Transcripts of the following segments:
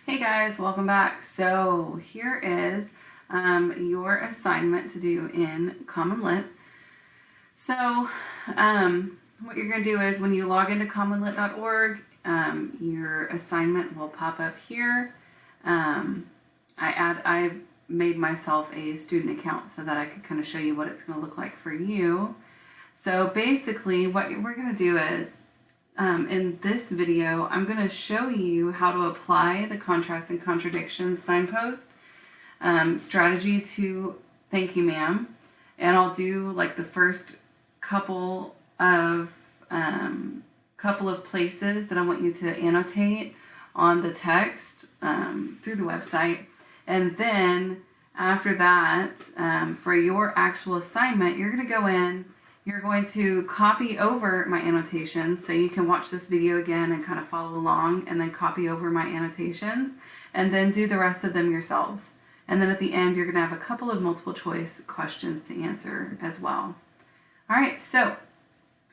Hey guys, welcome back. So here is your assignment to do in Common Lit. So what you're going to do is when you log into commonlit.org, your assignment will pop up here. I made myself a student account so that I could kind of show you what it's going to look like for you. So basically what we're going to do is in this video, I'm going to show you how to apply the contrast and contradictions signpost strategy to Thank You Ma'am. And I'll do like the first couple of places that I want you to annotate on the text through the website. And then after that, for your actual assignment, you're going to go in. You're going to copy over my annotations so you can watch this video again and kind of follow along, and then copy over my annotations and then do the rest of them yourselves. And then at the end, you're going to have a couple of multiple choice questions to answer as well. All right, so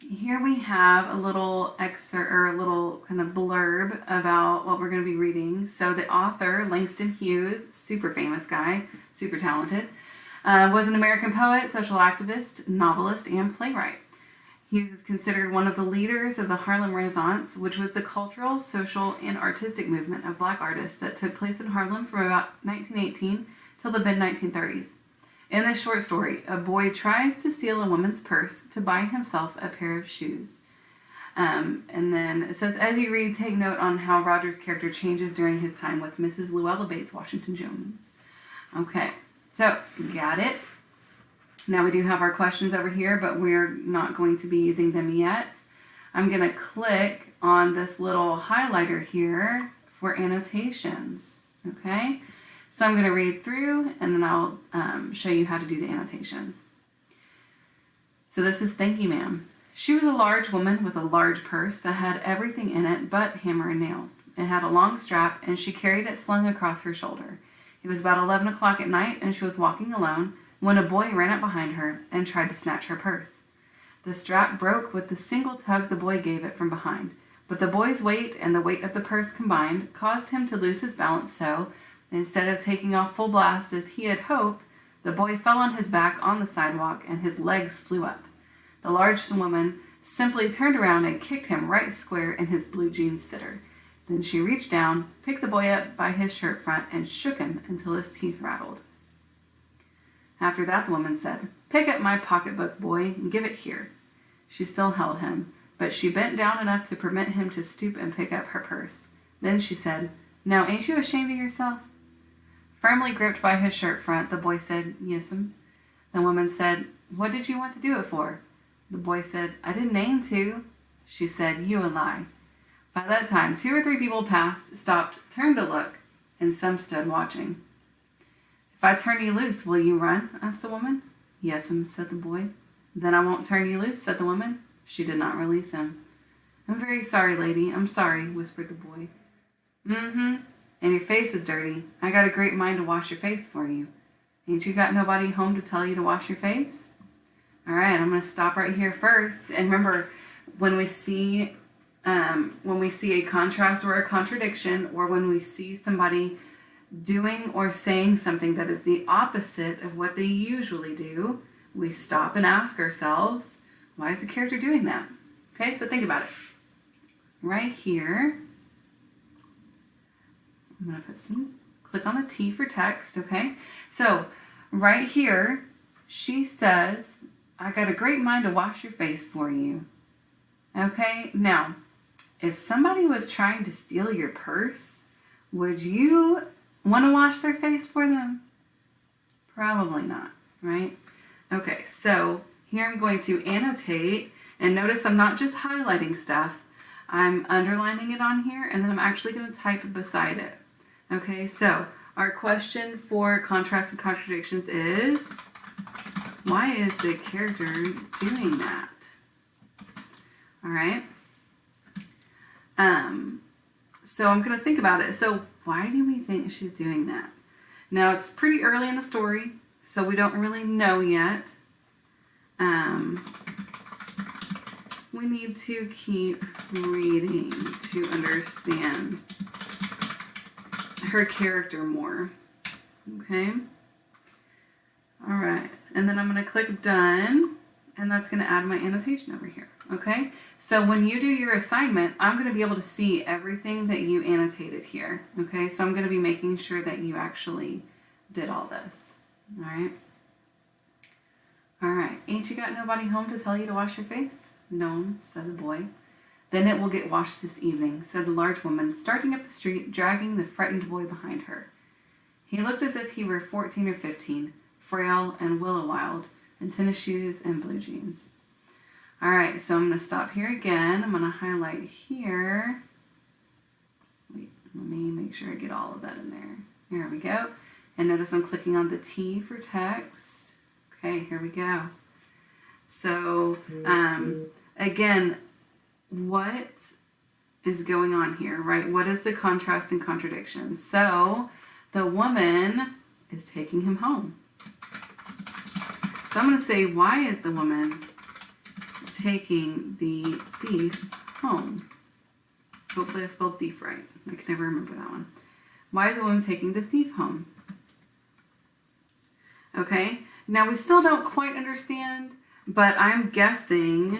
here we have a little excerpt or a little kind of blurb about what we're going to be reading. So the author, Langston Hughes, super famous guy, super talented, was an American poet, social activist, novelist, and playwright. Hughes is considered one of the leaders of the Harlem Renaissance, which was the cultural, social, and artistic movement of black artists that took place in Harlem from about 1918 till the mid-1930s. In this short story, a boy tries to steal a woman's purse to buy himself a pair of shoes. And then it says, as you read, take note on how Roger's character changes during his time with Mrs. Luella Bates Washington Jones. Okay. So, got it. Now we do have our questions over here, but we're not going to be using them yet. I'm going to click on this little highlighter here for annotations. Okay? So I'm going to read through, and then I'll show you how to do the annotations. So this is Thank You Ma'am. She was a large woman with a large purse that had everything in it but hammer and nails. It had a long strap, and she carried it slung across her shoulder. It was about 11 o'clock at night, and she was walking alone when a boy ran up behind her and tried to snatch her purse. The strap broke with the single tug the boy gave it from behind, but the boy's weight and the weight of the purse combined caused him to lose his balance, so, instead of taking off full blast as he had hoped, the boy fell on his back on the sidewalk and his legs flew up. The large woman simply turned around and kicked him right square in his blue jeans sitter. Then she reached down, picked the boy up by his shirt front, and shook him until his teeth rattled. After that, the woman said, "Pick up my pocketbook, boy, and give it here." She still held him, but she bent down enough to permit him to stoop and pick up her purse. Then she said, "Now, ain't you ashamed of yourself?" Firmly gripped by his shirt front, the boy said, "Yes'm." The woman said, "What did you want to do it for?" The boy said, "I didn't aim to." She said, "You a lie." By that time, 2 or 3 people passed, stopped, turned to look, and some stood watching. "If I turn you loose, will you run?" asked the woman. "Yes'm," said the boy. "Then I won't turn you loose," said the woman. She did not release him. "I'm very sorry, lady, I'm sorry," whispered the boy. "Mm-hmm. And your face is dirty. I got a great mind to wash your face for you. Ain't you got nobody home to tell you to wash your face?" All right, I'm going to stop right here first. And remember, when we see a contrast or a contradiction, or when we see somebody doing or saying something that is the opposite of what they usually do, we stop and ask ourselves, why is the character doing that? Okay, so think about it. Right here, I'm going to click on the T for text, okay? So right here, she says, "I got a great mind to wash your face for you." Okay, now, if somebody was trying to steal your purse, would you want to wash their face for them? Probably not, right? Okay, so here I'm going to annotate, and notice I'm not just highlighting stuff, I'm underlining it on here, and then I'm actually going to type beside it. Okay, so our question for contrast and contradictions is, why is the character doing that? All right. So I'm going to think about it. So why do we think she's doing that? Now, it's pretty early in the story, so we don't really know yet. We need to keep reading to understand her character more. Okay. All right. And then I'm going to click done, and that's going to add my annotation over here. Okay. So when you do your assignment, I'm going to be able to see everything that you annotated here. Okay. So I'm going to be making sure that you actually did all this. All right. All right. Ain't you got nobody home to tell you to wash your face? No, said the boy. Then it will get washed this evening, said the large woman, starting up the street, dragging the frightened boy behind her. He looked as if he were 14 or 15, frail and willow-wild, in tennis shoes and blue jeans. All right, so I'm going to stop here again. I'm going to highlight here. Wait, let me make sure I get all of that in there. There we go. And notice I'm clicking on the T for text. Okay, here we go. So, again, what is going on here, right? What is the contrast and contradiction? So, the woman is taking him home. So I'm going to say, why is the woman taking the thief home? Hopefully I spelled thief right. I can never remember that one. Why is the woman taking the thief home? Okay, now we still don't quite understand, but I'm guessing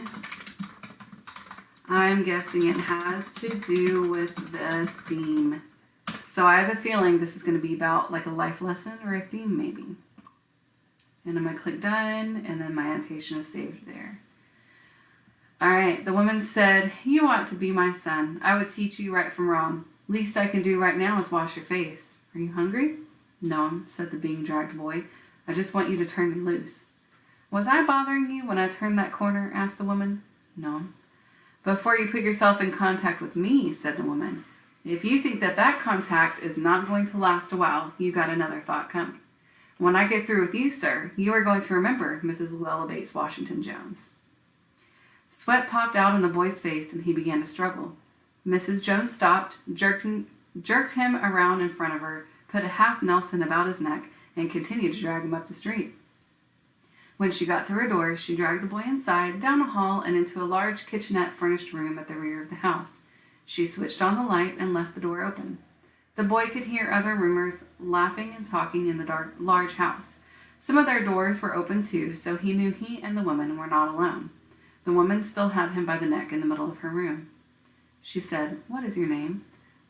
it has to do with the theme. So I have a feeling this is going to be about like a life lesson or a theme maybe. And I'm going to click done, and then my annotation is saved there. All right, the woman said, "You ought to be my son. I would teach you right from wrong. Least I can do right now is wash your face. Are you hungry?" "No," said the being dragged boy. "I just want you to turn me loose." "Was I bothering you when I turned that corner?" asked the woman. "No." "Before you put yourself in contact with me," said the woman. "If you think that contact is not going to last a while, you got another thought coming. When I get through with you, sir, you are going to remember Mrs. Luella Bates Washington Jones." Sweat popped out on the boy's face, and he began to struggle. Mrs. Jones stopped, jerked him around in front of her, put a half Nelson about his neck, and continued to drag him up the street. When she got to her door, she dragged the boy inside, down a hall, and into a large kitchenette-furnished room at the rear of the house. She switched on the light and left the door open. The boy could hear other roomers laughing and talking in the large house. Some of their doors were open too, so he knew he and the woman were not alone. The woman still had him by the neck in the middle of her room. She said, "What is your name?"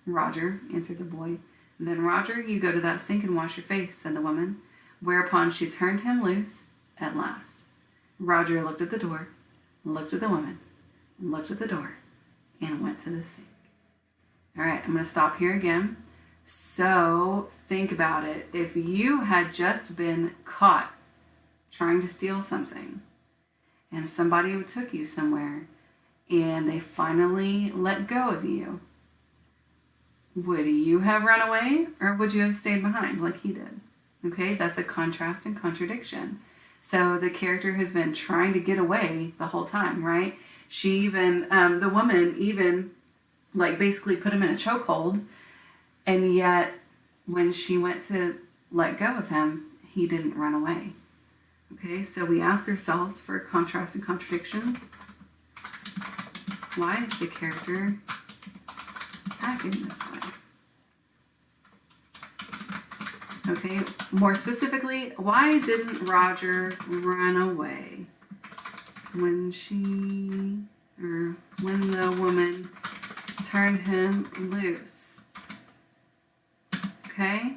"Roger," answered the boy. "Then, Roger, you go to that sink and wash your face," said the woman, whereupon she turned him loose at last. Roger looked at the door, looked at the woman, looked at the door, and went to the sink. All right, I'm going to stop here again. So think about it. If you had just been caught trying to steal something and somebody took you somewhere and they finally let go of you, would you have run away or would you have stayed behind like he did? Okay, that's a contrast and contradiction. So the character has been trying to get away the whole time, right? She even, the woman even like basically put him in a chokehold. And yet, when she went to let go of him, he didn't run away. Okay, so we ask ourselves for contrasts and contradictions. Why is the character acting this way? Okay, more specifically, why didn't Roger run away when the woman turned him loose? Okay,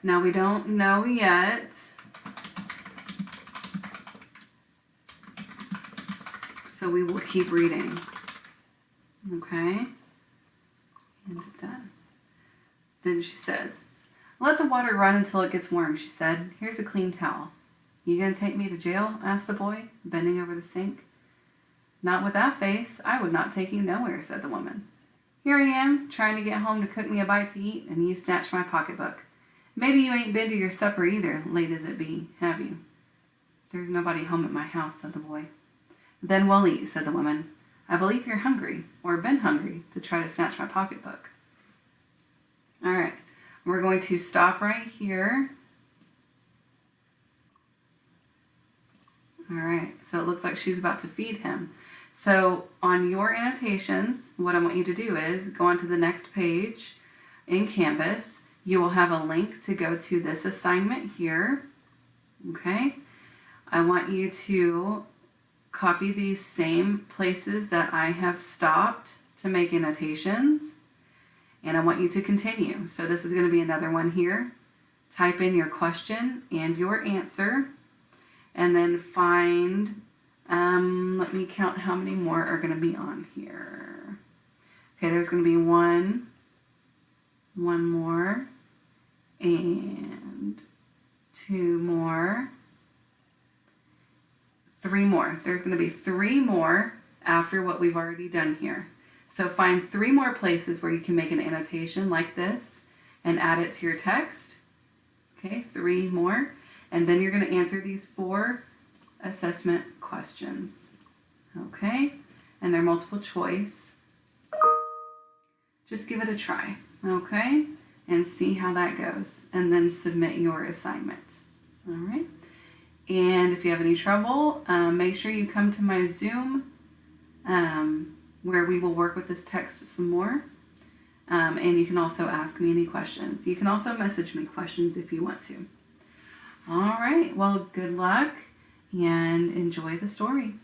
now we don't know yet. So we will keep reading. Okay, and done. Then she says, "Let the water run until it gets warm," she said. "Here's a clean towel." "You gonna take me to jail?" asked the boy, bending over the sink. "Not with that face. I would not take you nowhere," said the woman. "Here I am, trying to get home to cook me a bite to eat, and you snatched my pocketbook. Maybe you ain't been to your supper either, late as it be, have you?" "There's nobody home at my house," said the boy. "Then we'll eat," said the woman. "I believe you're hungry, or been hungry, to try to snatch my pocketbook." All right, we're going to stop right here. All right, so it looks like she's about to feed him. So on your annotations, what I want you to do is go on to the next page in Canvas. you will have a link to go to this assignment here. Okay, I want you to copy these same places that I have stopped to make annotations, and I want you to continue. So this is going to be another one here. Type in your question and your answer, and then find, let me count how many more are going to be on here. Okay, there's going to be one more, and two more, three more. There's going to be three more after what we've already done here. So find three more places where you can make an annotation like this and add it to your text. Okay, three more. And then you're going to answer these 4 assessment questions. Okay, and they're multiple choice. Just give it a try, okay, and see how that goes, and then submit your assignment. All right, and if you have any trouble, make sure you come to my Zoom where we will work with this text some more, and you can also ask me any questions. You can also message me questions if you want to. All right, well, good luck and enjoy the story.